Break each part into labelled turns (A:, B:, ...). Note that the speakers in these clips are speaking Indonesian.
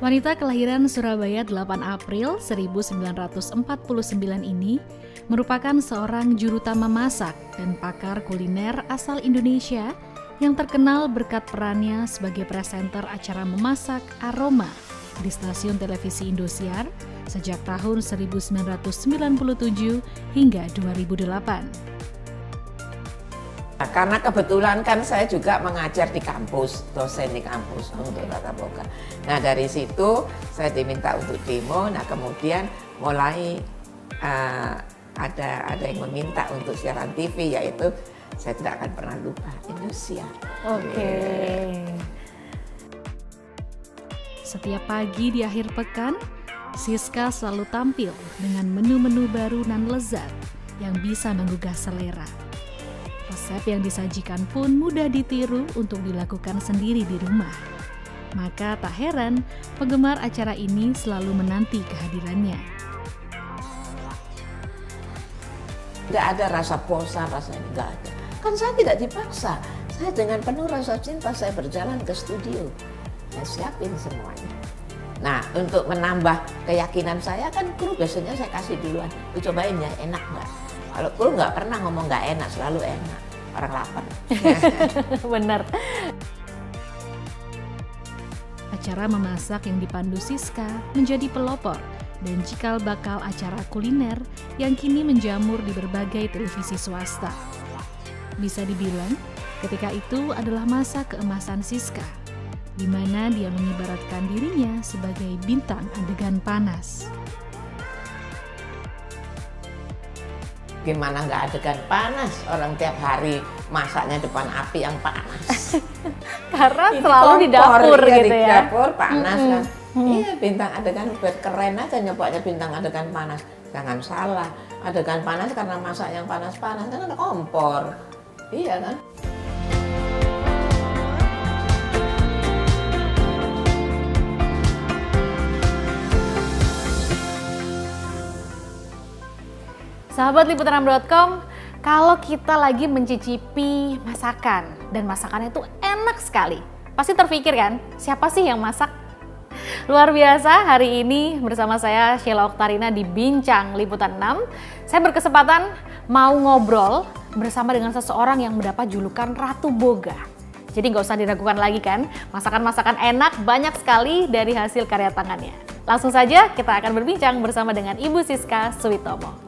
A: Wanita kelahiran Surabaya 8 April 1949 ini merupakan seorang jurutama masak dan pakar kuliner asal Indonesia yang terkenal berkat perannya sebagai presenter acara memasak Aroma di stasiun televisi Indosiar sejak tahun 1997 hingga 2008.
B: Nah, karena kebetulan kan saya juga mengajar di kampus, dosen di kampus untuk tata boga. Nah dari situ saya diminta untuk demo. Nah kemudian mulai ada yang meminta untuk siaran TV, yaitu saya tidak akan pernah lupa Indosiar.
A: Oke. Setiap pagi di akhir pekan, Siska selalu tampil dengan menu-menu baru dan lezat yang bisa menggugah selera. Resep yang disajikan pun mudah ditiru untuk dilakukan sendiri di rumah. Maka tak heran penggemar acara ini selalu menanti kehadirannya.
B: Tidak ada rasa bosan, rasanya nggak ada. Kan saya tidak dipaksa. Saya dengan penuh rasa cinta saya berjalan ke studio. Saya siapin semuanya. Nah, untuk menambah keyakinan saya kan kru biasanya saya kasih duluan. Cobain ya, enak nggak? Kalau kru nggak pernah ngomong nggak enak, selalu enak. Orang lapar.
A: Benar. Acara memasak yang dipandu Siska menjadi pelopor dan cikal bakal acara kuliner yang kini menjamur di berbagai televisi swasta. Bisa dibilang, ketika itu adalah masa keemasan Siska, di mana dia mengibaratkan dirinya sebagai bintang adegan panas.
B: Gimana nggak adegan panas? Orang tiap hari masaknya depan api yang panas.
A: Karena selalu di dapur
B: ya,
A: gitu
B: di
A: ya.
B: dapur panas kan. Iya, bintang adegan buat keren aja nyebutnya bintang adegan panas. Jangan salah, adegan panas karena masak yang panas-panas kan ada kompor. Iya kan?
A: Sahabat Liputan6.com, kalau kita lagi mencicipi masakan dan masakannya itu enak sekali, pasti terpikir kan, siapa sih yang masak? Luar biasa, hari ini bersama saya Sheila Oktarina di Bincang Liputan 6. Saya berkesempatan mau ngobrol bersama dengan seseorang yang mendapat julukan Ratu Boga. Jadi nggak usah diragukan lagi kan, masakan-masakan enak banyak sekali dari hasil karya tangannya. Langsung saja kita akan berbincang bersama dengan Ibu Siska Suitomo.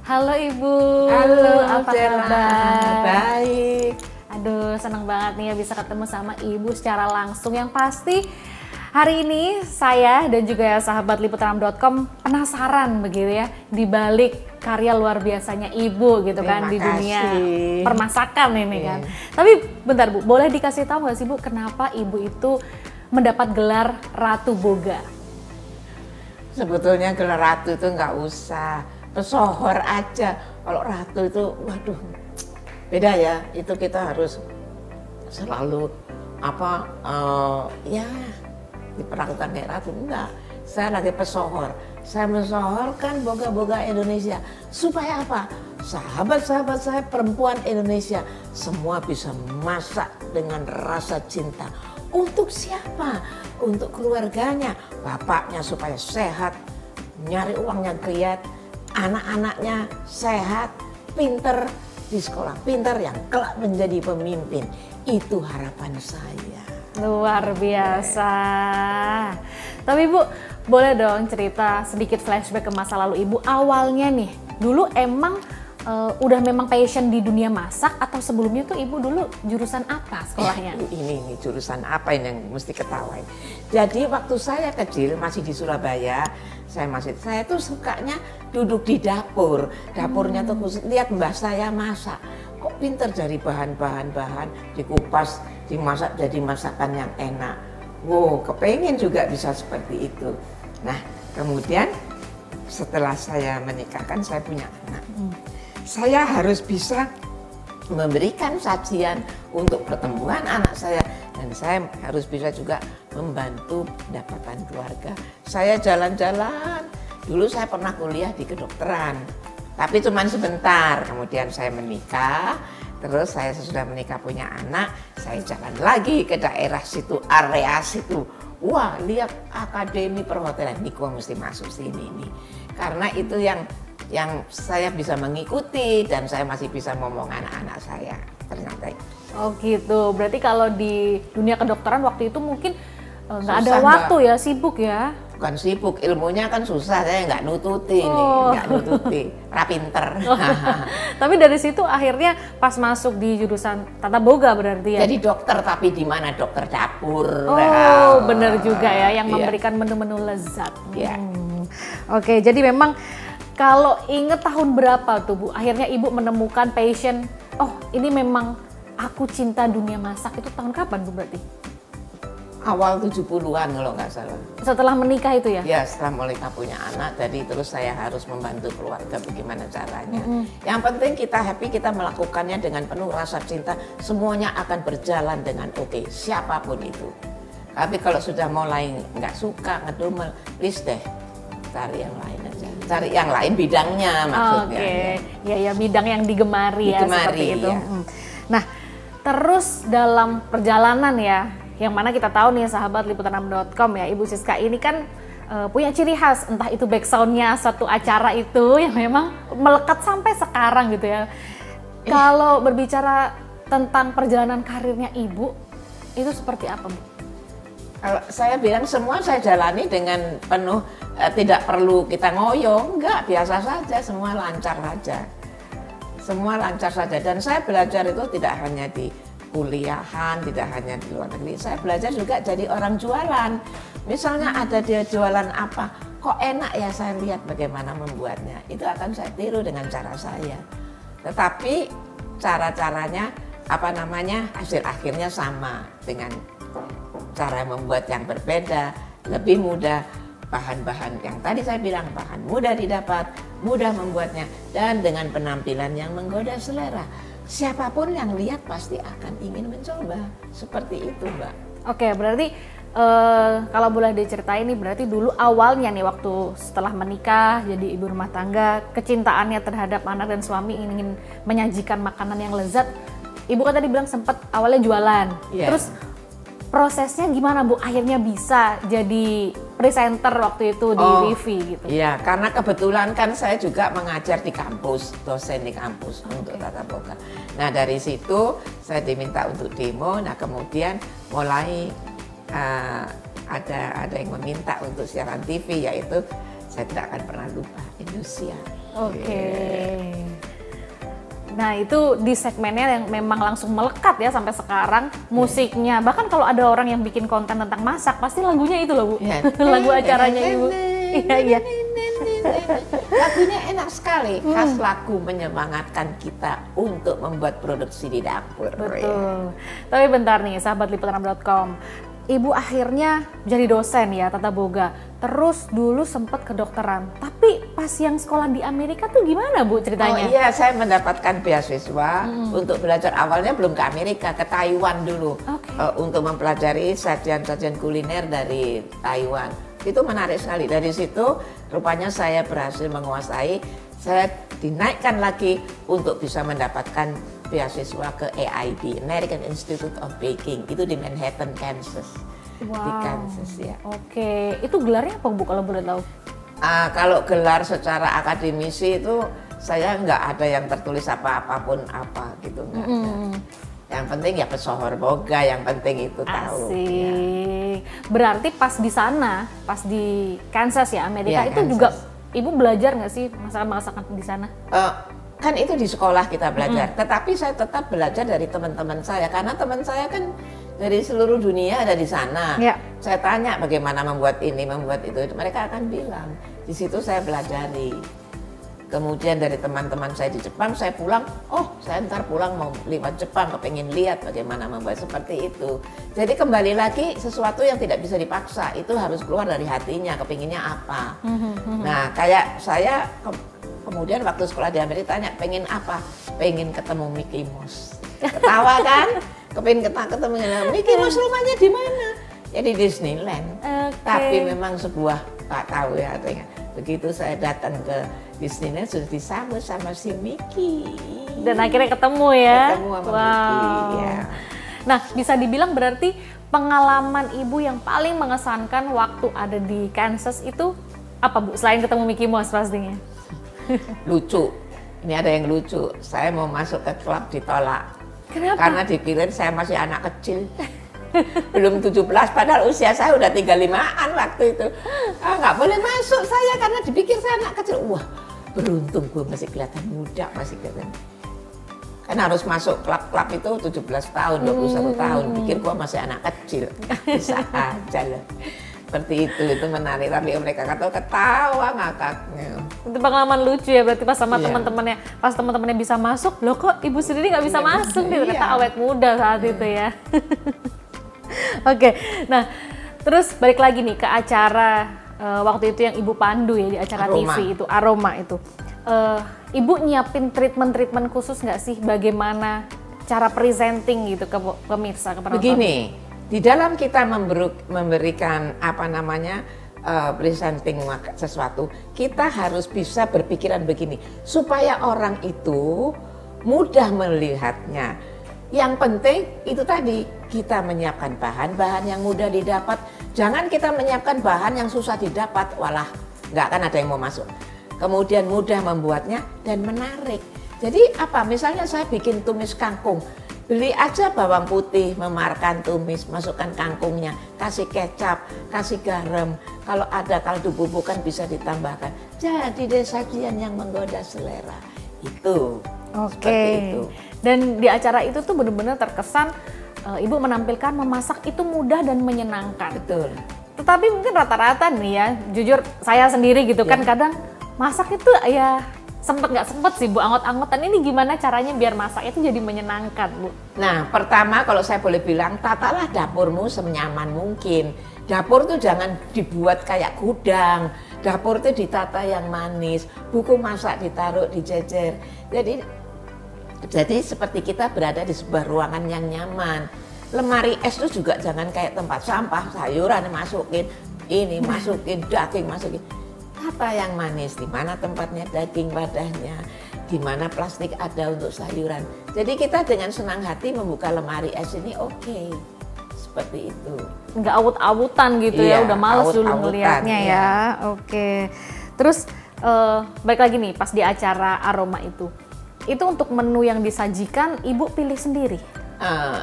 A: Halo Ibu.
B: Halo,
A: apa kabar?
B: Baik.
A: Aduh, senang banget nih ya bisa ketemu sama Ibu secara langsung. Yang pasti hari ini saya dan juga sahabat Liputan6.com penasaran begitu ya di balik karya luar biasanya Ibu gitu kan di dunia permasakan ini kan. Tapi bentar Bu, boleh dikasih tahu nggak sih Bu kenapa Ibu itu mendapat gelar Ratu Boga?
B: Sebetulnya gelar ratu itu nggak usah. Pesohor aja. Kalau ratu itu, waduh, beda ya. Itu kita harus selalu ya diperlakukan kayak ratu. Enggak, saya lagi pesohor. Saya mensohorkan boga-boga Indonesia. Supaya apa? Sahabat-sahabat saya perempuan Indonesia semua bisa masak dengan rasa cinta. Untuk siapa? Untuk keluarganya. Bapaknya supaya sehat, nyari uangnya giat. Anak-anaknya sehat, pinter, di sekolah pinter yang kelak menjadi pemimpin. Itu harapan saya.
A: Luar biasa. Tapi Bu, boleh dong cerita sedikit flashback ke masa lalu Ibu. Awalnya nih, dulu emang udah memang passion di dunia masak atau sebelumnya tuh Ibu dulu jurusan apa sekolahnya?
B: Ini jurusan apa ini yang mesti ketawain. Jadi waktu saya kecil masih di Surabaya, saya tuh sukanya duduk di dapur. Dapurnya tuh lihat mbah saya masak. Kok pinter dari bahan-bahan dikupas, dimasak jadi masakan yang enak. Wow, kepengen juga bisa seperti itu. Nah, kemudian setelah saya menikahkan saya punya anak. Saya harus bisa memberikan sajian untuk pertemuan anak saya. Dan saya harus bisa juga membantu pendapatan keluarga. Saya jalan-jalan, dulu saya pernah kuliah di kedokteran. Tapi cuma sebentar, kemudian saya menikah. Terus saya sudah menikah punya anak, saya jalan lagi ke daerah situ, area situ. wah lihat akademi perhotelan, Niko mesti masuk sini nih. Karena itu yang saya bisa mengikuti dan saya masih bisa ngomong anak-anak saya ternyata.
A: Oh gitu, berarti kalau di dunia kedokteran waktu itu mungkin nggak ada
B: Susah,
A: waktu
B: Mbak.
A: ya, sibuk ya?
B: Bukan sibuk, ilmunya kan susah, saya nggak nututi nih, nggak nututi, rapinter.
A: Tapi dari situ akhirnya pas masuk di jurusan Tata Boga berarti ya?
B: Jadi dokter tapi di mana dokter dapur.
A: Oh bener juga ya, yang
B: Iya.
A: memberikan menu-menu lezat.
B: Iya.
A: Oke, jadi memang kalau inget tahun berapa tuh Bu, akhirnya Ibu menemukan passion, oh ini memang aku cinta dunia masak, itu tahun kapan Bu berarti?
B: Awal 70-an kalau nggak salah.
A: Setelah menikah itu ya?
B: Ya setelah menikah punya anak, jadi terus saya harus membantu keluarga bagaimana caranya. Yang penting kita happy, kita melakukannya dengan penuh rasa cinta, semuanya akan berjalan dengan oke, siapapun itu. Tapi kalau sudah mulai nggak suka, ngedumel, please deh, cari yang lain aja. Cari yang lain bidangnya maksudnya.
A: Oke, ya bidang yang digemari ya seperti itu.
B: Ya.
A: Nah, terus dalam perjalanan ya, yang mana kita tahu nih sahabat liputan6.com ya, Ibu Siska ini kan punya ciri khas, entah itu backsoundnya satu acara itu yang memang melekat sampai sekarang gitu ya. Kalau berbicara tentang perjalanan karirnya Ibu, itu seperti apa Bu?
B: Kalau saya bilang semua saya jalani dengan penuh, tidak perlu kita ngoyo, enggak, biasa saja, semua lancar saja. Semua lancar saja, dan saya belajar itu tidak hanya di kuliahan, tidak hanya di luar negeri. Saya belajar juga jadi orang jualan. Misalnya ada dia jualan apa, kok enak ya, saya lihat bagaimana membuatnya. Itu akan saya tiru dengan cara saya. Tetapi cara-caranya, hasil akhirnya sama dengan cara membuat yang berbeda, lebih mudah. Bahan-bahan yang tadi saya bilang, bahan mudah didapat, mudah membuatnya, dan dengan penampilan yang menggoda selera. Siapapun yang lihat pasti akan ingin mencoba. Seperti itu, Mbak.
A: Oke, berarti kalau boleh diceritain nih, berarti dulu awalnya nih waktu setelah menikah jadi ibu rumah tangga, kecintaannya terhadap anak dan suami ingin menyajikan makanan yang lezat. Ibu kan tadi bilang sempat awalnya jualan.
B: Yeah.
A: Terus prosesnya gimana Bu? Akhirnya bisa jadi presenter waktu itu di Livi gitu.
B: Iya, karena kebetulan kan saya juga mengajar di kampus, dosen di kampus untuk Tata Boga. Nah dari situ saya diminta untuk demo. Nah kemudian mulai ada yang meminta untuk siaran TV, yaitu saya tidak akan pernah lupa, Indosiar.
A: Oke. Nah itu di segmennya yang memang langsung melekat ya sampai sekarang, musiknya. Bahkan kalau ada orang yang bikin konten tentang masak, pasti lagunya itu loh Bu. Lagu acaranya Ibu. Iya.
B: Lagunya enak sekali, khas lagu menyemangatkan kita untuk membuat produksi di dapur.
A: Betul. Tapi bentar nih sahabat liputan6.com, Ibu akhirnya jadi dosen ya Tata Boga. Terus dulu sempat kedokteran. Tapi pas yang sekolah di Amerika tuh gimana Bu ceritanya?
B: Oh iya, saya mendapatkan beasiswa untuk belajar. Awalnya belum ke Amerika, ke Taiwan dulu. Untuk mempelajari sajian-sajian kuliner dari Taiwan. Itu menarik sekali. Dari situ rupanya saya berhasil menguasai. Saya dinaikkan lagi untuk bisa mendapatkan beasiswa ke AIB, American Institute of Baking. Itu di Manhattan, Kansas.
A: Wow.
B: Di Kansas ya.
A: Oke, itu gelarnya apa Bu kalau boleh tahu?
B: Kalau gelar secara akademisi itu saya nggak ada yang tertulis apa-apapun apa gitu, nggak ada. Yang penting ya pesohor boga, yang penting itu tahu.
A: Asik. Ya. Berarti pas di sana, pas di Kansas ya Amerika,
B: Ya,
A: itu
B: Kansas.
A: juga Ibu belajar nggak sih masakan-masakan di sana?
B: Kan itu di sekolah kita belajar, tetapi saya tetap belajar dari teman-teman saya, karena teman saya kan dari seluruh dunia ada di sana.
A: Ya.
B: Saya tanya bagaimana membuat ini, membuat itu, mereka akan bilang. Di situ saya pelajari. Kemudian dari teman-teman saya di Jepang, saya pulang, saya ntar pulang mau lewat Jepang, kepengen lihat bagaimana membuat seperti itu. Jadi kembali lagi sesuatu yang tidak bisa dipaksa, itu harus keluar dari hatinya, kepinginnya apa. Nah kayak saya kemudian waktu sekolah di Amerika tanya, pengen apa? Pengen ketemu Mickey Mouse. Ketawa kan? Kepengen ketemu Mickey Mouse, rumahnya di mana? Ya di Disneyland. Tapi memang sebuah, tak tahu ya artinya. Begitu saya datang ke Disneyland sudah disambut sama si Mickey.
A: Dan akhirnya ketemu ya.
B: Ketemu sama Mickey, ya.
A: Nah bisa dibilang berarti pengalaman Ibu yang paling mengesankan waktu ada di Kansas itu apa Bu? Selain ketemu Mickey Mouse pastinya.
B: Lucu, ini ada yang lucu. Saya mau masuk ke klub ditolak.
A: Kenapa?
B: Karena dikirain saya masih anak kecil. Belum 17, padahal usia saya udah 35-an waktu itu. Nggak boleh masuk saya karena dipikir saya anak kecil. Wah, beruntung gue masih kelihatan muda, masih kelihatan. Kan harus masuk klub-klub itu 17 tahun, 21 tahun. Pikir gue masih anak kecil. Bisa aja loh. Seperti itu menarik. Tapi mereka ketawa ngakaknya.
A: Itu pengalaman lucu ya berarti pas sama
B: Iya.
A: teman-temannya. Pas teman-temannya bisa masuk, loh kok Ibu sendiri nggak bisa masuk? Dia ternyata
B: Iya.
A: awet muda saat itu ya. Oke, nah terus balik lagi nih ke acara waktu itu yang Ibu pandu ya di acara
B: Aroma.
A: TV itu, Aroma itu. Ibu nyiapin treatment khusus nggak sih bagaimana cara presenting gitu ke pemirsa, ke penonton?
B: Begini, di dalam kita memberikan apa namanya presenting sesuatu, kita harus bisa berpikiran begini supaya orang itu mudah melihatnya. Yang penting itu tadi kita menyiapkan bahan-bahan yang mudah didapat. Jangan kita menyiapkan bahan yang susah didapat, walah nggak akan ada yang mau masuk. Kemudian mudah membuatnya dan menarik. Jadi apa? Misalnya saya bikin tumis kangkung, beli aja bawang putih, memarkan tumis, masukkan kangkungnya, kasih kecap, kasih garam. Kalau ada kaldu bubuk kan bisa ditambahkan. Jadi deh sajian yang menggoda selera. Itu.
A: Oke.
B: Seperti itu.
A: Dan di acara itu tuh benar-benar terkesan Ibu menampilkan memasak itu mudah dan menyenangkan.
B: Betul.
A: Tetapi mungkin rata-rata nih ya, jujur saya sendiri gitu kan kadang masak itu ya nggak sempet sih Bu, angot-angotan. Ini gimana caranya biar masak itu jadi menyenangkan Bu?
B: Nah, pertama kalau saya boleh bilang, tatalah dapurmu senyaman mungkin. Dapur tuh jangan dibuat kayak gudang. Dapur tuh ditata yang manis. Buku masak ditaruh, dijejer. Jadi seperti kita berada di sebuah ruangan yang nyaman. Lemari es itu juga jangan kayak tempat sampah, sayuran masukin, ini masukin, daging masukin. Tata yang manis, di mana tempatnya daging wadahnya, di mana plastik ada untuk sayuran. Jadi kita dengan senang hati membuka lemari es ini oke. Seperti itu.
A: Nggak awut-awutan gitu
B: Iya,
A: ya, udah males dulu
B: awut-awutan,
A: ngelihatnya
B: iya.
A: ya. Oke. Terus balik lagi nih pas di acara Aroma itu untuk menu yang disajikan Ibu pilih sendiri?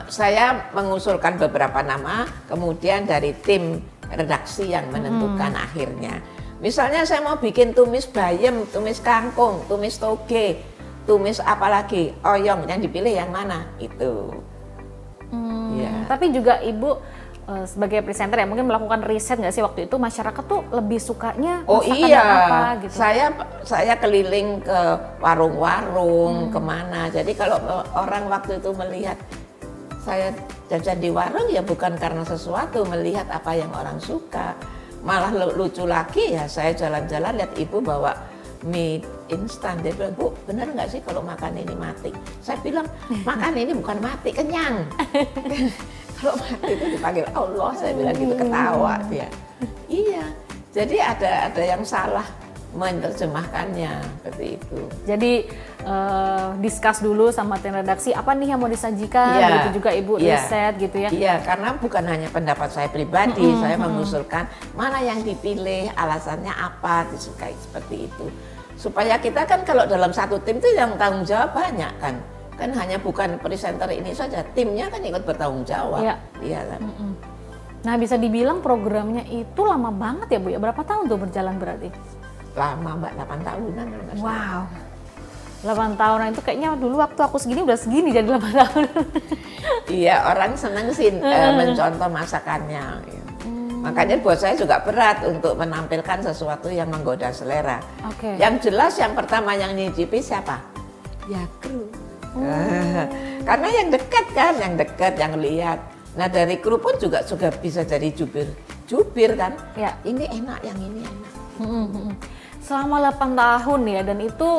B: Saya mengusulkan beberapa nama, kemudian dari tim redaksi yang menentukan akhirnya. Misalnya saya mau bikin tumis bayam, tumis kangkung, tumis toge, tumis apalagi, oyong, yang dipilih yang mana? Itu. Ya.
A: Tapi juga Ibu sebagai presenter ya mungkin melakukan riset nggak sih waktu itu masyarakat tuh lebih sukanya
B: Oh
A: masakan
B: iya,
A: yang apa gitu?
B: saya keliling ke warung-warung, kemana. Jadi kalau orang waktu itu melihat saya jajan di warung ya bukan karena sesuatu, melihat apa yang orang suka. Malah lucu lagi ya, saya jalan-jalan lihat ibu bawa mie instan. Dia bilang, Bu, benar nggak sih kalau makan ini mati? Saya bilang, makan ini bukan mati, kenyang. Kalau mati itu dipanggil Allah, saya bilang gitu, ketawa dia. Iya, jadi ada yang salah menerjemahkannya seperti itu.
A: Jadi discuss dulu sama tim redaksi apa nih yang mau disajikan,
B: Iya,
A: begitu juga Ibu
B: iya.
A: riset gitu ya.
B: Iya, karena bukan hanya pendapat saya pribadi, saya mengusulkan mana yang dipilih, alasannya apa, disukai seperti itu. Supaya kita kan kalau dalam satu tim itu yang tanggung jawab banyak kan. Kan hanya bukan presenter ini saja, timnya kan ikut bertanggung jawab.
A: Iya.
B: Iya kan.
A: Nah bisa dibilang programnya itu lama banget ya Bu ya, berapa tahun tuh berjalan berarti?
B: Lama Mbak, 8 tahunan. kalau nggak salah.
A: Wow, 8 tahunan itu kayaknya dulu waktu aku segini udah segini jadi 8 tahun.
B: Iya, orang seneng sih mencontoh masakannya. Ya. Makanya buat saya juga berat untuk menampilkan sesuatu yang menggoda selera.
A: Oke.
B: Yang jelas yang pertama yang nyicipi siapa? Ya kru. Karena yang dekat kan, yang dekat, yang lihat. Nah dari kru pun juga bisa jadi jubir kan.
A: Ya.
B: Ini enak, yang ini enak.
A: Selama 8 tahun ya, dan itu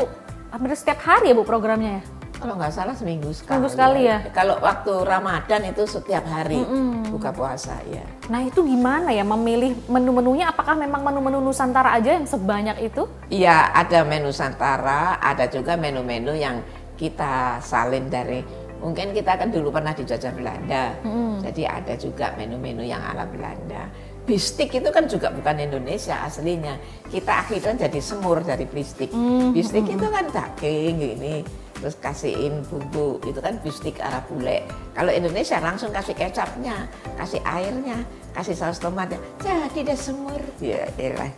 A: hampir setiap hari ya Bu programnya ya?
B: Kalau nggak salah seminggu sekali.
A: Seminggu sekali ya?
B: Kalau waktu Ramadan itu setiap hari buka puasa ya.
A: Nah itu gimana ya memilih menu-menunya, apakah memang menu-menu Nusantara aja yang sebanyak itu?
B: Iya, ada menu Nusantara, ada juga menu-menu yang kita salin dari Mungkin kita kan dulu pernah dijajah Belanda, jadi ada juga menu-menu yang ala Belanda. Bistik itu kan juga bukan Indonesia aslinya. Kita akhirnya jadi semur dari bistik. Bistik itu kan daging gini, terus kasihin bumbu, itu kan bistik ala bule. Kalau Indonesia langsung kasih kecapnya, kasih airnya, kasih saus tomatnya, jadi deh semur. Ya elah.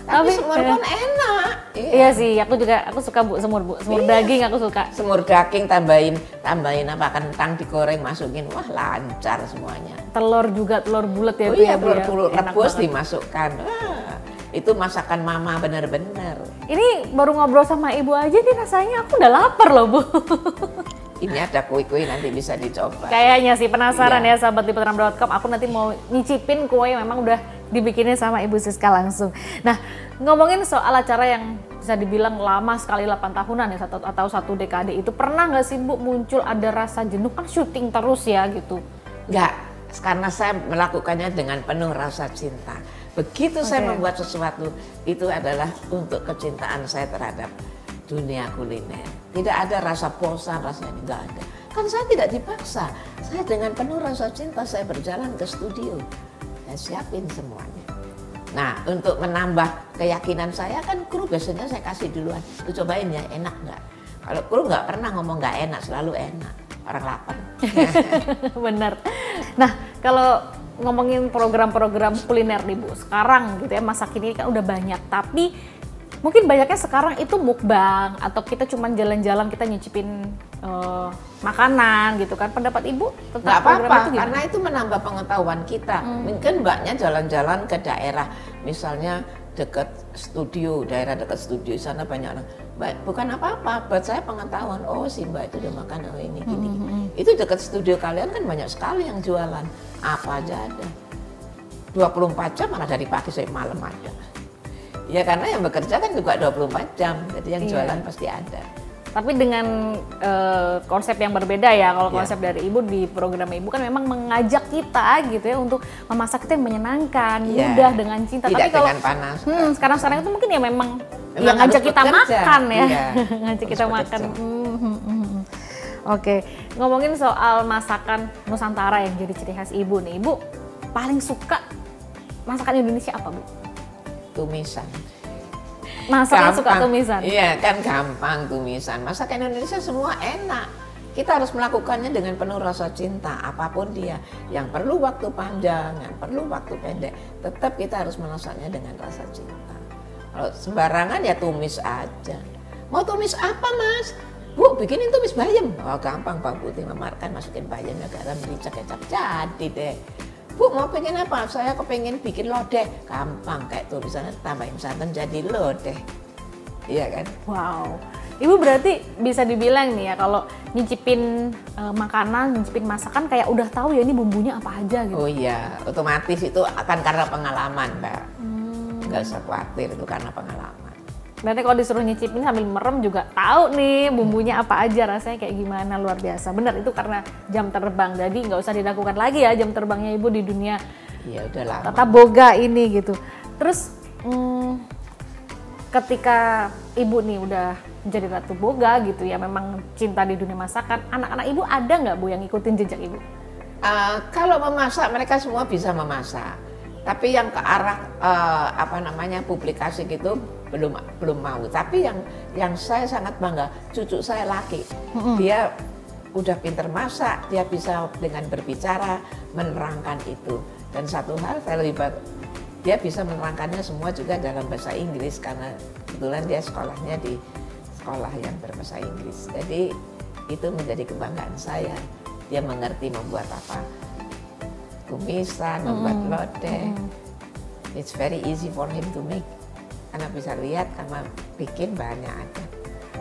B: Tapi semur pun enak.
A: Iya sih, aku suka semur daging aku suka.
B: Semur daging tambahin apa kentang digoreng masukin, wah lancar semuanya.
A: Telur bulat ya.
B: Oh iya, telur rebus dimasukkan. Wah, itu masakan mama bener-bener.
A: Ini baru ngobrol sama ibu aja nih rasanya aku udah lapar loh Bu.
B: Ini ada kue-kue nanti bisa dicoba.
A: Kayaknya sih penasaran ya sahabat liputan6.com. Aku nanti mau nyicipin kue yang memang udah dibikinin sama Ibu Siska langsung. Nah, ngomongin soal acara yang bisa dibilang lama sekali 8 tahunan ya atau 1 dekade itu, pernah nggak sih Bu muncul ada rasa jenuh, kan syuting terus ya gitu?
B: Nggak, karena saya melakukannya dengan penuh rasa cinta. Begitu saya membuat sesuatu, itu adalah untuk kecintaan saya terhadap dunia kuliner. Tidak ada rasa bosan, rasanya nggak ada. Kan saya tidak dipaksa. Saya dengan penuh rasa cinta saya berjalan ke studio. Saya siapin semuanya. Nah, untuk menambah keyakinan saya kan kru biasanya saya kasih duluan. Lu cobain ya, enak nggak? Kalau kru nggak pernah ngomong nggak enak, selalu enak. Orang lapar.
A: Bener. Nah, kalau ngomongin program-program kuliner nih Bu, sekarang gitu ya, masa kini kan udah banyak. Tapi mungkin banyaknya sekarang itu mukbang atau kita cuman jalan-jalan kita nyicipin makanan gitu kan. Pendapat Ibu tentang program itu gimana?
B: Karena itu menambah pengetahuan kita. Mungkin mbaknya jalan-jalan ke daerah, misalnya dekat studio, daerah dekat studio sana banyak orang. Bukan apa-apa, buat saya pengetahuan. Oh si mbak itu udah makan, oh ini gini. Itu dekat studio kalian kan banyak sekali yang jualan. Apa aja ada. 24 jam malah dari pagi sampai malam ada. Ya karena yang bekerja kan juga 24 jam, jadi yang jualan pasti ada.
A: Tapi dengan konsep yang berbeda ya, kalau konsep dari Ibu di program Ibu kan memang mengajak kita gitu ya untuk memasak itu yang menyenangkan, mudah dengan cinta.
B: Tidak
A: tapi kalau
B: dengan panas.
A: Sekarang itu mungkin ya memang yang ngajak kita makan ya, ngajak kita makan. Oke, ngomongin soal masakan Nusantara yang jadi ciri khas Ibu nih, Ibu paling suka masakan Indonesia apa Bu?
B: Tumisan.
A: Masaknya suka tumisan?
B: Iya kan gampang tumisan. Masakan Indonesia semua enak. Kita harus melakukannya dengan penuh rasa cinta. Apapun dia, yang perlu waktu panjang, yang perlu waktu pendek, tetap kita harus masaknya dengan rasa cinta. Kalau sembarangan ya tumis aja. Mau tumis apa Mas? Bu, bikinin tumis bayam. Oh gampang, Pak Putih memarkan, masukin bayam, garam, merica, kecap, jadi deh. Bu mau pengen apa? Saya kepengen bikin lodeh. Gampang kayak tulisannya, tambahin santan jadi lodeh. Iya kan?
A: Wow. Ibu berarti bisa dibilang nih ya kalau nyicipin makanan, nyicipin masakan kayak udah tahu ya ini bumbunya apa aja gitu.
B: Oh iya, otomatis itu akan karena pengalaman Mbak. Nggak usah khawatir, itu karena pengalaman.
A: Berarti kalau disuruh nyicipin sambil merem juga tahu nih bumbunya apa aja, rasanya kayak gimana, luar biasa. Bener, itu karena jam terbang, jadi nggak usah diragukan lagi ya jam terbangnya Ibu di dunia
B: udah lama.
A: tata boga ini gitu. Terus ketika Ibu nih udah menjadi ratu boga gitu ya, memang cinta di dunia masakan, anak-anak Ibu ada nggak Bu yang ngikutin jejak Ibu?
B: Kalau memasak mereka semua bisa memasak, tapi yang ke arah publikasi gitu belum mau. Tapi yang saya sangat bangga, cucu saya laki, dia udah pinter masak, dia bisa dengan berbicara menerangkan itu. Dan satu hal saya lebih dia bisa menerangkannya semua juga dalam bahasa Inggris karena kebetulan dia sekolahnya di sekolah yang berbahasa Inggris. Jadi itu menjadi kebanggaan saya. Dia mengerti membuat apa, tumisan, membuat lodeh. It's very easy for him to make. Karena bisa lihat karena bikin bahannya ada.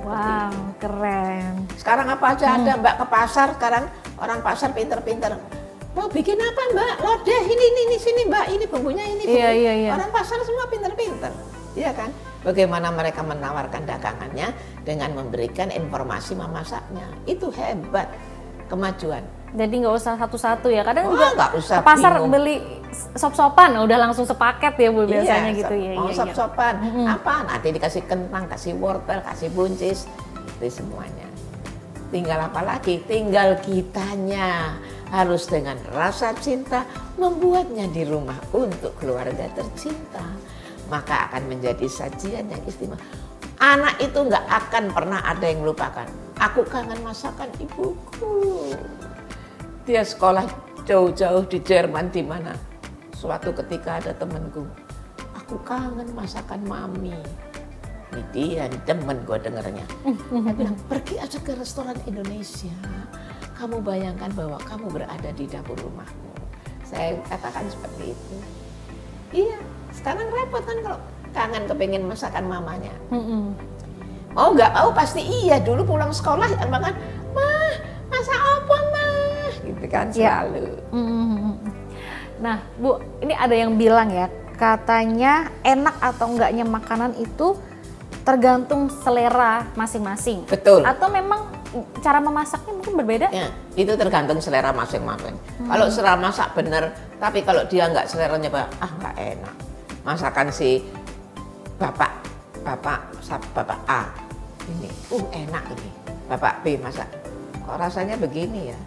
A: Wow, keren.
B: Sekarang apa aja ada Mbak, ke pasar sekarang orang pasar pinter-pinter. Mau bikin apa Mbak? Lodeh ini sini Mbak, ini bumbunya ini.
A: Iya.
B: Orang pasar semua pinter-pinter. Iya kan? Bagaimana mereka menawarkan dagangannya dengan memberikan informasi memasaknya. Itu hebat kemajuan.
A: Jadi nggak usah satu-satu ya, kadang
B: nggak usah
A: ke pasar
B: bingung.
A: beli sop-sopan udah langsung sepaket ya Bu biasanya gitu ya.
B: Mau sop-sopan, apa nanti dikasih kentang, kasih wortel, kasih buncis, itu semuanya. tinggal apa lagi? Tinggal kitanya harus dengan rasa cinta membuatnya di rumah untuk keluarga tercinta. Maka akan menjadi sajian yang istimewa. Anak itu nggak akan pernah ada yang melupakan. Aku kangen masakan ibuku. Dia sekolah jauh-jauh di Jerman di mana. Suatu ketika ada temanku, aku kangen masakan mami. Ini dia, demen gue dengernya. Dia bilang, pergi aja ke restoran Indonesia. Kamu bayangkan bahwa kamu berada di dapur rumahmu. Saya katakan seperti itu. Iya, sekarang repot kan kalau kangen kepingin masakan mamanya. Oh nggak tahu pasti iya, dulu pulang sekolah yang makan, mah masak apa mah, gitu kan selalu.
A: Nah Bu, ini ada yang bilang ya, katanya enak atau enggaknya makanan itu tergantung selera masing-masing.
B: Betul.
A: Atau memang cara memasaknya mungkin berbeda?
B: Ya, itu tergantung selera masing-masing. Kalau selera masak bener, tapi kalau dia nggak seleranya, nggak enak. Masakan si bapak A ini, enak ini. Bapak B masak, kok rasanya begini ya?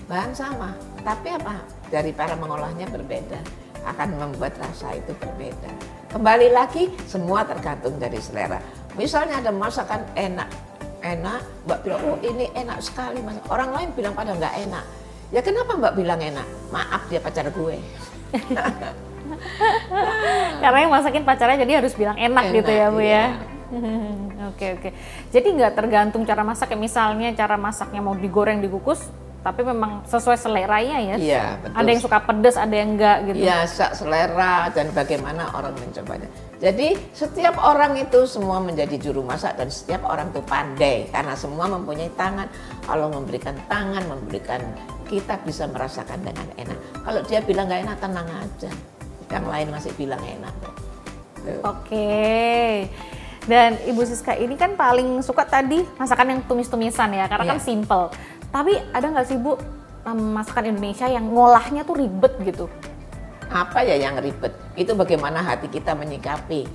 B: Bahan sama, tapi apa? Dari para mengolahnya berbeda, akan membuat rasa itu berbeda. Kembali lagi, semua tergantung dari selera. Misalnya ada masakan enak, Mbak bilang, ini enak sekali Mas. Orang lain bilang pada nggak enak. Ya kenapa Mbak bilang enak? Maaf, dia pacar gue.
A: Karena yang masakin pacarnya jadi harus bilang enak gitu ya Bu ya. Oke. Jadi nggak tergantung cara masak, ya misalnya cara masaknya mau digoreng, dikukus, tapi memang sesuai seleranya ya.
B: Iya, betul.
A: Ada yang suka pedas, ada yang enggak gitu.
B: Iya, selera dan bagaimana orang mencobanya. Jadi setiap orang itu semua menjadi juru masak dan setiap orang itu pandai karena semua mempunyai tangan. Allah memberikan tangan, memberikan kita bisa merasakan dengan enak. Kalau dia bilang nggak enak, tenang aja. Yang lain masih bilang enak.
A: Oke. Dan Ibu Siska ini kan paling suka tadi masakan yang tumis-tumisan ya, karena kan simple. Tapi ada nggak sih Bu masakan Indonesia yang ngolahnya tuh ribet gitu?
B: Apa ya yang ribet? Itu bagaimana hati kita menyikapi.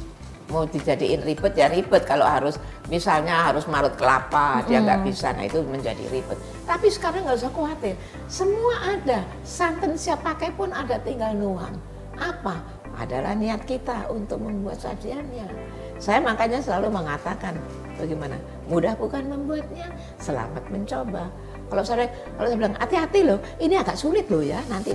B: Mau dijadiin ribet ya ribet. Kalau harus misalnya harus marut kelapa, dia nggak bisa, nah itu menjadi ribet. Tapi sekarang nggak usah khawatir, semua ada. Santan siap pakai pun ada, tinggal nuang. Apa? Adalah niat kita untuk membuat sajiannya. Saya makanya selalu mengatakan, bagaimana? Mudah bukan membuatnya, selamat mencoba. Kalau saya bilang hati-hati loh, ini agak sulit loh ya nanti.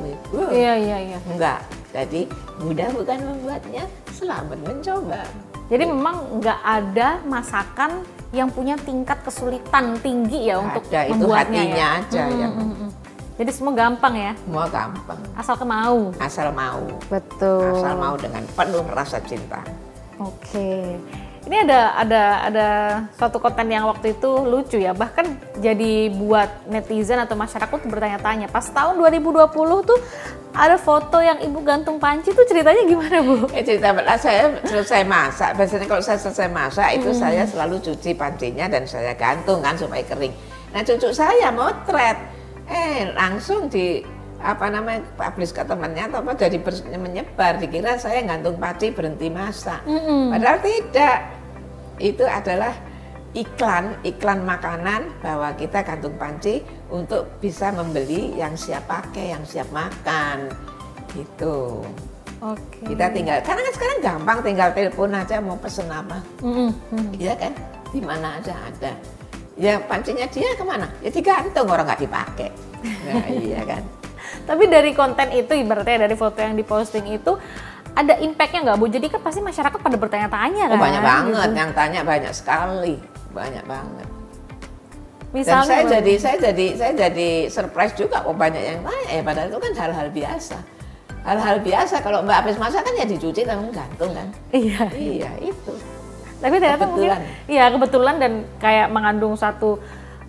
A: Iya.
B: Enggak. Jadi mudah bukan membuatnya, selamat mencoba.
A: Jadi memang nggak ada masakan yang punya tingkat kesulitan tinggi ya untuk
B: ada, itu
A: membuatnya
B: hatinya
A: ya.
B: aja yang.
A: Jadi semua gampang ya.
B: Semua gampang.
A: Asal mau.
B: Asal mau.
A: Betul.
B: Asal mau dengan penuh rasa cinta.
A: Oke. Ini ada suatu konten yang waktu itu lucu ya, bahkan jadi buat netizen atau masyarakat tuh bertanya-tanya. Pas tahun 2020 tuh ada foto yang Ibu gantung panci, tuh ceritanya gimana Bu?
B: Cerita saya selesai masak, biasanya kalau saya selesai masak itu saya selalu cuci pancinya dan saya gantung kan supaya kering. Nah cucu saya motret, langsung publish ke temannya atau apa, jadi menyebar, dikira saya gantung panci berhenti masak. Padahal tidak, itu adalah iklan makanan bahwa kita gantung panci untuk bisa membeli yang siap pakai, yang siap makan gitu.
A: Oke.
B: Kita tinggal, karena kan sekarang gampang, tinggal telepon aja mau pesen apa, iya kan, di mana aja ada. Ya pancinya dia kemana? Ya digantung, orang nggak dipakai. Nah iya kan.
A: Tapi dari konten itu, ibaratnya dari foto yang diposting itu, ada impact-nya nggak Bu? Jadi kan pasti masyarakat pada bertanya-tanya kan?
B: Banyak banget,
A: gitu.
B: yang tanya banyak sekali, banyak banget.
A: Misalnya,
B: dan saya jadi surprise juga, banyak yang tanya, padahal itu kan hal-hal biasa. Hal-hal biasa, kalau Mbak habis masak kan ya dicuci, langsung gantung kan?
A: Iya.
B: Iya, itu.
A: Tapi ternyata mungkin, iya kebetulan dan kayak mengandung satu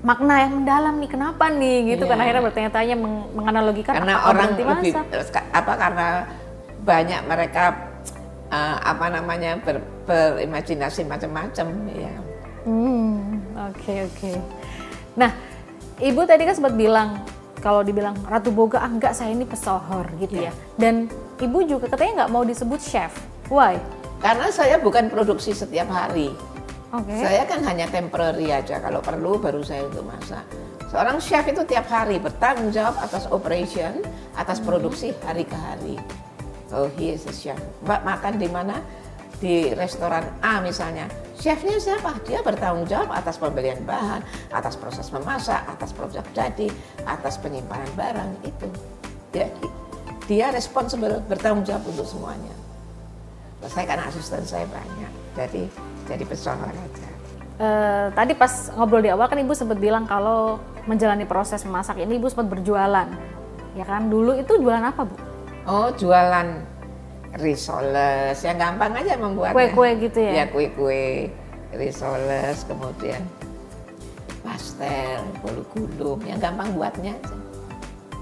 A: makna yang mendalam nih, kenapa nih gitu kan, akhirnya bertanya-tanya menganalogikan
B: karena orang lebih
A: masak.
B: karena banyak mereka berimajinasi macam-macam ya.
A: Oke. Nah, Ibu tadi kan sempat bilang kalau dibilang Ratu Boga, enggak, saya ini pesohor gitu ya. Dan Ibu juga katanya nggak mau disebut chef. Why?
B: Karena saya bukan produksi setiap hari.
A: Okay.
B: Saya kan hanya temporary aja, kalau perlu baru saya untuk masak. Seorang chef itu tiap hari bertanggung jawab atas operation, atas produksi hari ke hari. Oh, he is a chef. Mbak makan di mana? Di restoran A misalnya. Chefnya siapa? Dia bertanggung jawab atas pembelian bahan, atas proses memasak, atas proses jadi, atas penyimpanan barang itu. Dia responsible, bertanggung jawab untuk semuanya. Saya kan asisten saya banyak, jadi personal aja.
A: Tadi pas ngobrol di awal kan Ibu sempat bilang kalau menjalani proses memasak ini Ibu sempat berjualan, ya kan? Dulu itu jualan apa, Bu?
B: Oh, jualan risoles, yang gampang aja membuatnya.
A: Kue-kue gitu ya?
B: Ya, kue-kue, risoles, kemudian pastel, bolu gulung, yang gampang buatnya aja.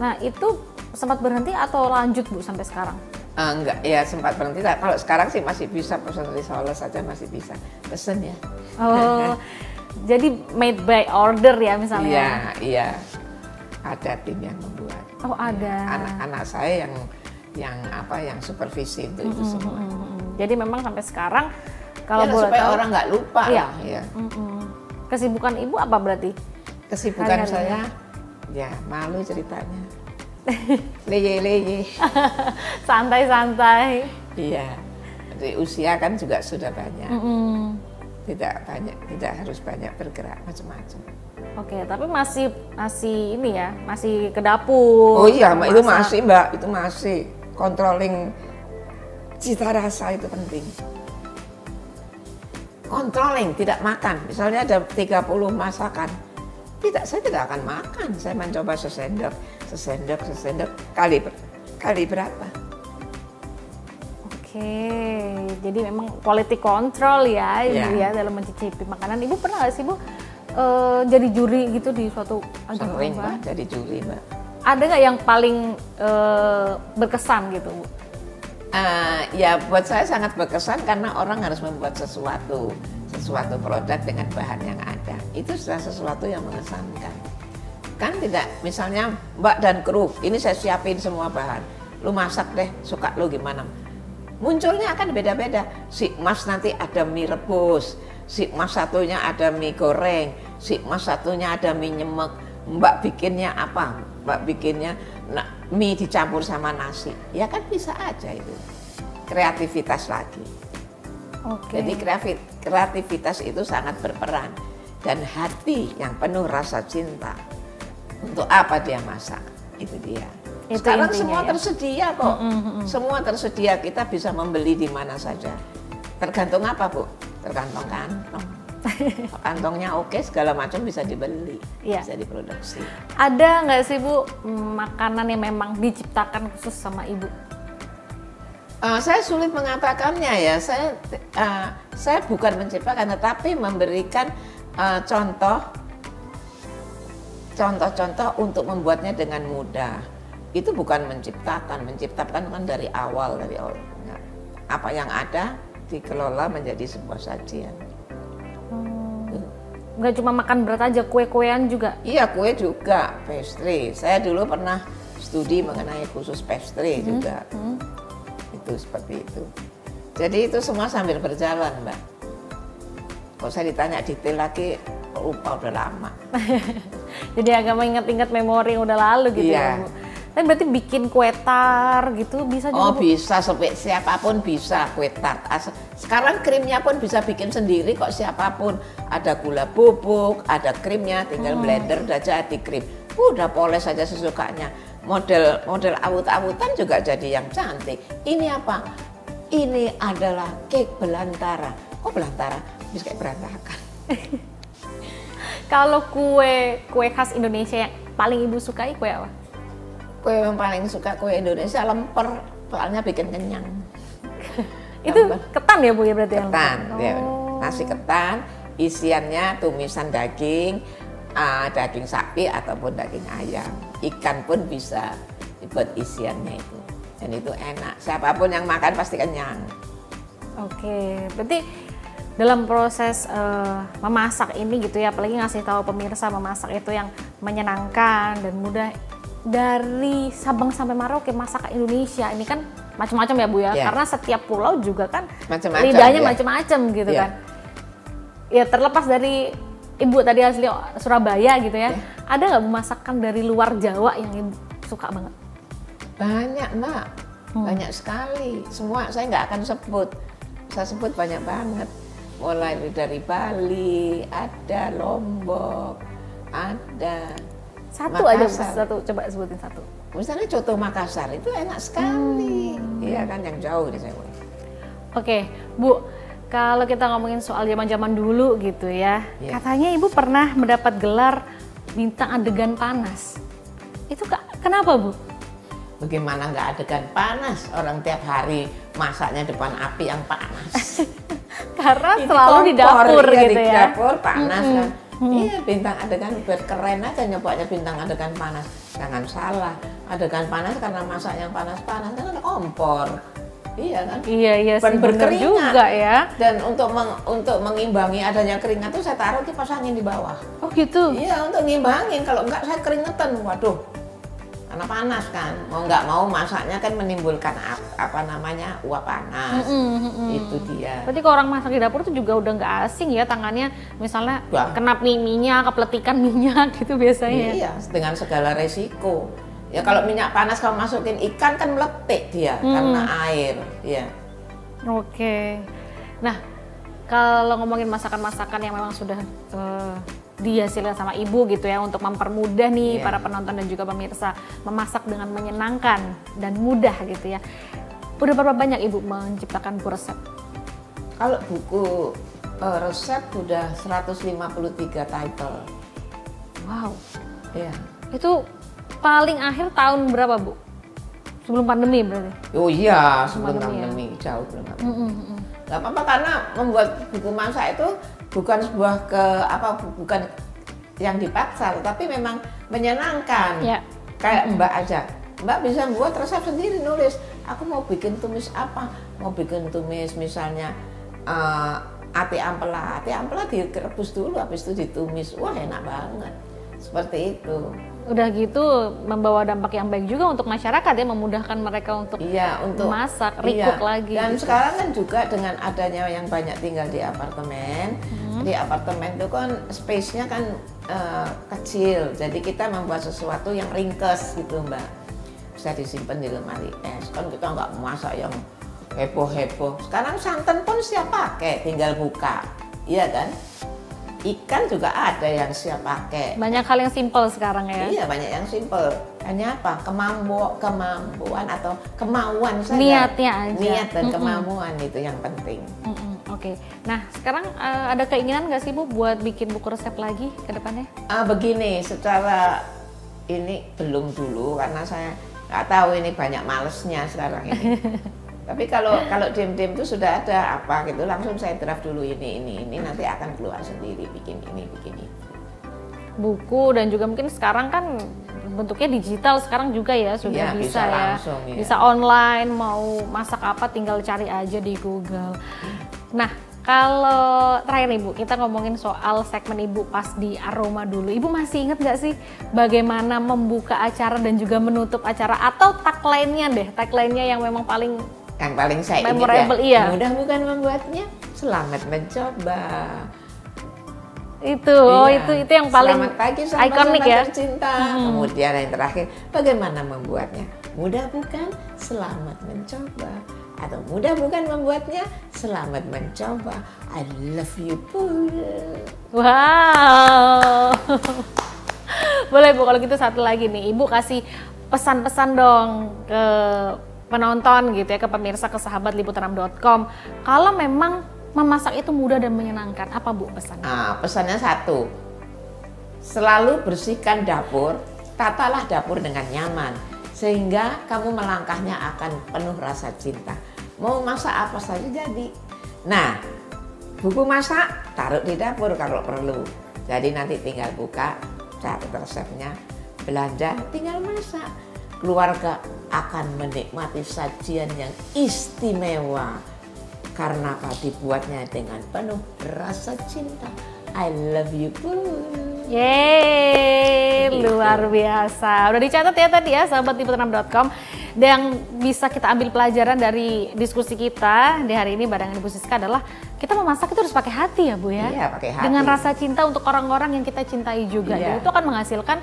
A: Nah, itu sempat berhenti atau lanjut, Bu, sampai sekarang?
B: Enggak, ya sempat berhenti. Kalau sekarang sih masih bisa, pesen risoles saja masih bisa. Pesen ya.
A: Oh, jadi made by order ya misalnya?
B: Iya, iya. Ada tim yang membuat.
A: Oh, ada.
B: Anak-anak saya yang supervisi itu semua.
A: Jadi memang sampai sekarang kalau
B: ya,
A: boleh
B: supaya
A: tahu,
B: orang nggak lupa
A: iya.
B: lah ya.
A: Kesibukan Ibu apa berarti?
B: Kesibukan
A: Hari-harinya?
B: saya, ya malu ceritanya. Leye-leye.
A: Santai-santai.
B: Iya. Di usia kan juga sudah banyak. Tidak harus banyak bergerak macam-macam.
A: Oke, tapi masih ini ya, masih ke dapur.
B: Oh iya,
A: masak.
B: itu masih Mbak, itu masih controlling cita rasa itu penting. Controlling, tidak makan. Misalnya ada 30 masakan. Saya tidak akan makan. Saya mencoba sesendok, kali berapa.
A: Oke, jadi memang quality control ya, Ibu ya dalam mencicipi makanan. Ibu pernah nggak sih, Bu, jadi juri gitu di suatu ajang
B: Sering
A: lomba?
B: Mbak, jadi juri Mbak.
A: Ada nggak yang paling berkesan gitu, Bu?
B: Ya buat saya sangat berkesan karena orang harus membuat sesuatu produk dengan bahan yang ada. Itu sudah sesuatu yang mengesankan. Kan tidak, misalnya Mbak dan kru, ini saya siapin semua bahan. Lu masak deh, suka lu gimana. Munculnya akan beda-beda. Si Mas nanti ada mie rebus, si Mas satunya ada mie goreng, si Mas satunya ada mie nyemek. Mbak bikinnya apa? Mbak bikinnya mie dicampur sama nasi. Ya kan bisa aja itu. Kreativitas lagi.
A: Oke.
B: Jadi kreativitas itu sangat berperan. Dan hati yang penuh rasa cinta. Untuk apa dia masak? Itu dia.
A: Itu
B: sekarang
A: intinya,
B: semua
A: ya?
B: tersedia kok. Semua tersedia, kita bisa membeli di mana saja. Tergantung apa, Bu? Tergantung kantong. Kantongnya oke, segala macam bisa dibeli, bisa diproduksi.
A: Ada nggak sih, Bu, makanan yang memang diciptakan khusus sama Ibu?
B: Saya sulit mengatakannya ya. Saya bukan menciptakan, tetapi memberikan contoh-contoh untuk membuatnya dengan mudah. Itu bukan menciptakan kan dari awal. Apa yang ada dikelola menjadi sebuah sajian.
A: Nggak cuma makan berat aja, kue-kuean juga?
B: Iya, kue juga, pastry. Saya dulu pernah studi mengenai khusus pastry juga. Itu seperti itu. Jadi itu semua sambil berjalan, Mbak. Kalau saya ditanya detail lagi, lupa udah lama.
A: Jadi agak mengingat-ingat memori yang udah lalu gitu ya, Bu. Tapi berarti bikin kue tar gitu bisa juga, Bu?
B: Bisa, siapapun bisa kue tart. Sekarang krimnya pun bisa bikin sendiri kok, siapapun. Ada gula bubuk, ada krimnya, tinggal blender udah jadi krim. Udah poles saja sesukanya. Model awut-awutan juga jadi yang cantik. Ini apa? Ini adalah cake belantara. Kok belantara? Bisa kayak berantakan.
A: Kalau kue khas Indonesia yang paling Ibu sukai kue apa?
B: Kue yang paling suka kue Indonesia lemper, soalnya bikin kenyang.
A: Itu ketan ya, Bu, ya berarti?
B: Ketan, ya. Nasi ketan, isiannya tumisan daging, daging sapi ataupun daging ayam. Ikan pun bisa dibuat isiannya itu. Dan itu enak, siapapun yang makan pasti kenyang.
A: Oke, berarti dalam proses memasak ini gitu ya, apalagi ngasih tahu pemirsa memasak itu yang menyenangkan dan mudah. Dari Sabang sampai Merauke, masakan Indonesia ini kan macam-macam ya, Bu ya, karena setiap pulau juga kan lidahnya macam-macam gitu kan. Ya terlepas dari Ibu tadi asli Surabaya gitu ya. Ada nggak Bu masakan dari luar Jawa yang Ibu suka banget?
B: Banyak Mbak, banyak sekali. Semua saya nggak akan sebut. Saya sebut banyak banget. Mulai dari Bali, ada Lombok, ada
A: Satu
B: Makassar.
A: aja, satu coba sebutin satu.
B: Misalnya coto Makassar itu enak sekali. Iya kan, yang jauh di sana.
A: Oke, Bu, kalau kita ngomongin soal zaman-zaman dulu gitu ya, katanya Ibu pernah mendapat gelar bintang adegan panas. Itu kenapa Bu?
B: Bagaimana nggak adegan panas? Orang tiap hari masaknya depan api yang panas.
A: Karena
B: Ini
A: selalu di
B: kompor,
A: dapur
B: iya,
A: gitu
B: di
A: ya.
B: dapur panas kan. Iya, bintang adegan biar keren aja nyebutnya bintang adegan panas. Jangan salah, adegan panas karena masak yang panas-panas kan ada kompor. Iya kan?
A: Iya sih, bener
B: Berkeringat
A: juga ya.
B: Dan untuk mengimbangi adanya keringat tuh saya taruh kipas angin di bawah.
A: Oh gitu?
B: Iya, untuk ngimbangin. Kalau enggak saya keringetan, waduh. Karena panas kan, mau nggak mau masaknya kan menimbulkan uap panas. Itu dia.
A: Berarti kalau orang masak di dapur tuh juga udah nggak asing ya tangannya, misalnya kena minyak, kepletikan minyak gitu biasanya.
B: Iya, dengan segala resiko. Ya kalau minyak panas kalau masukin ikan kan meletik dia karena air. Ya.
A: Oke. Nah, kalau ngomongin masakan-masakan yang memang sudah dihasilkan sama Ibu gitu ya untuk mempermudah nih para penonton dan juga pemirsa memasak dengan menyenangkan dan mudah gitu ya. Udah berapa banyak Ibu menciptakan buku resep?
B: Kalau buku resep udah 153 title.
A: Wow.
B: Iya.
A: Itu paling akhir tahun berapa Bu? Sebelum pandemi berarti?
B: Oh iya, sebelum
A: pandemi
B: pandemi, jauh belum pandemi. Gak apa-apa karena membuat buku masak itu bukan sebuah bukan yang dipaksa, tapi memang menyenangkan.
A: Ya.
B: Kayak Mbak aja, Mbak bisa buat resep sendiri, nulis. Aku mau bikin tumis apa? Mau bikin tumis misalnya ati ampela direbus dulu, habis itu ditumis. Wah enak banget. Seperti itu.
A: Udah gitu membawa dampak yang baik juga untuk masyarakat ya, memudahkan mereka untuk memasak, recook lagi.
B: Dan
A: gitu.
B: sekarang kan juga dengan adanya yang banyak tinggal di apartemen, di apartemen itu kan space-nya kan kecil, jadi kita membuat sesuatu yang ringkes gitu Mbak, bisa disimpan di lemari es. Kan kita nggak masak yang heboh-heboh. Sekarang santan pun siap pakai, tinggal buka, iya kan? Ikan juga ada yang siap pakai.
A: Banyak hal yang simpel sekarang ya.
B: Iya, banyak yang simpel. Hanya apa? Kemampuan atau kemauan saja.
A: Niatnya aja.
B: Niat dan kemampuan itu yang penting.
A: Oke. Nah, sekarang ada keinginan nggak sih Bu buat bikin buku resep lagi ke depannya?
B: Begini, secara ini belum dulu karena saya nggak tahu, ini banyak malesnya sekarang ini. Tapi kalau diem-diem itu sudah ada apa gitu, langsung saya draft dulu ini nanti akan keluar sendiri, bikin ini, bikin itu.
A: Buku dan juga mungkin sekarang kan bentuknya digital sekarang juga ya, sudah bisa ya.
B: Langsung, ya.
A: Bisa online, mau masak apa tinggal cari aja di Google. Nah, kalau terakhir nih Bu, kita ngomongin soal segmen Ibu pas di Aroma dulu. Ibu masih inget nggak sih bagaimana membuka acara dan juga menutup acara, atau tagline-nya yang memang paling
B: saya
A: memorable,
B: ingat ya,
A: iya.
B: mudah bukan membuatnya, selamat mencoba.
A: Itu yang paling
B: selamat pagi sama
A: ikonik ya.
B: Tercinta. Kemudian yang terakhir, bagaimana membuatnya? Mudah bukan, selamat mencoba. Atau mudah bukan membuatnya, selamat mencoba. I love you, Pul.
A: Wow. Boleh Bu, kalau gitu satu lagi nih, Ibu kasih pesan-pesan dong ke penonton gitu ya, ke pemirsa, ke sahabat liputanam.com. Kalau memang memasak itu mudah dan menyenangkan, apa Bu pesannya?
B: Pesannya satu, selalu bersihkan dapur, tatalah dapur dengan nyaman, sehingga kamu melangkahnya akan penuh rasa cinta. Mau masak apa saja jadi. Nah, buku masak taruh di dapur kalau perlu. Jadi nanti tinggal buka, cari resepnya, belanja, tinggal masak. Keluarga akan menikmati sajian yang istimewa karena apa? Dibuatnya dengan penuh rasa cinta. I love you, Pul.
A: Yeay, luar biasa. Udah dicatat ya tadi ya, sahabat liputanam.com. Dan yang bisa kita ambil pelajaran dari diskusi kita di hari ini barengan Ibu Siska adalah kita memasak itu harus pakai hati ya Bu ya.
B: Iya, pakai hati.
A: Dengan rasa cinta untuk orang-orang yang kita cintai juga.
B: Iya.
A: Dan itu akan menghasilkan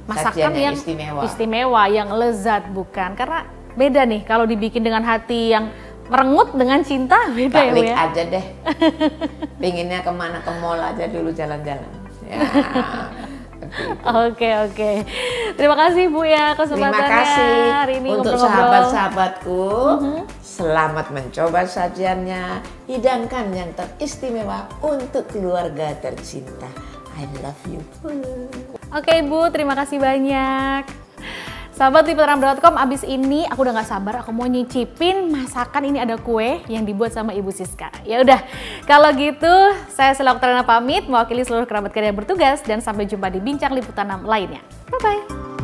A: masakan
B: Sajian yang
A: yang
B: istimewa,
A: yang lezat bukan? Karena beda nih kalau dibikin dengan hati yang merengut dengan cinta beda ya Bu
B: balik
A: ya.
B: aja deh. Pinginnya kemana, ke mall aja dulu jalan-jalan. Ya.
A: Oke. Terima kasih Bu ya kesempatannya.
B: Terima kasih
A: hari ini
B: untuk
A: ngobrol-ngobrol.
B: sahabat-sahabatku. Selamat mencoba sajiannya. Hidangkan yang teristimewa untuk keluarga tercinta. I love you.
A: Oke Bu, terima kasih banyak. Sahabat Liputanam.com, abis ini aku udah gak sabar, aku mau nyicipin masakan. Ini ada kue yang dibuat sama Ibu Siska. Ya udah, kalau gitu saya Sela Oktaviana pamit mewakili seluruh kerabat kerja yang bertugas dan sampai jumpa di bincang Liputanam lainnya. Bye bye.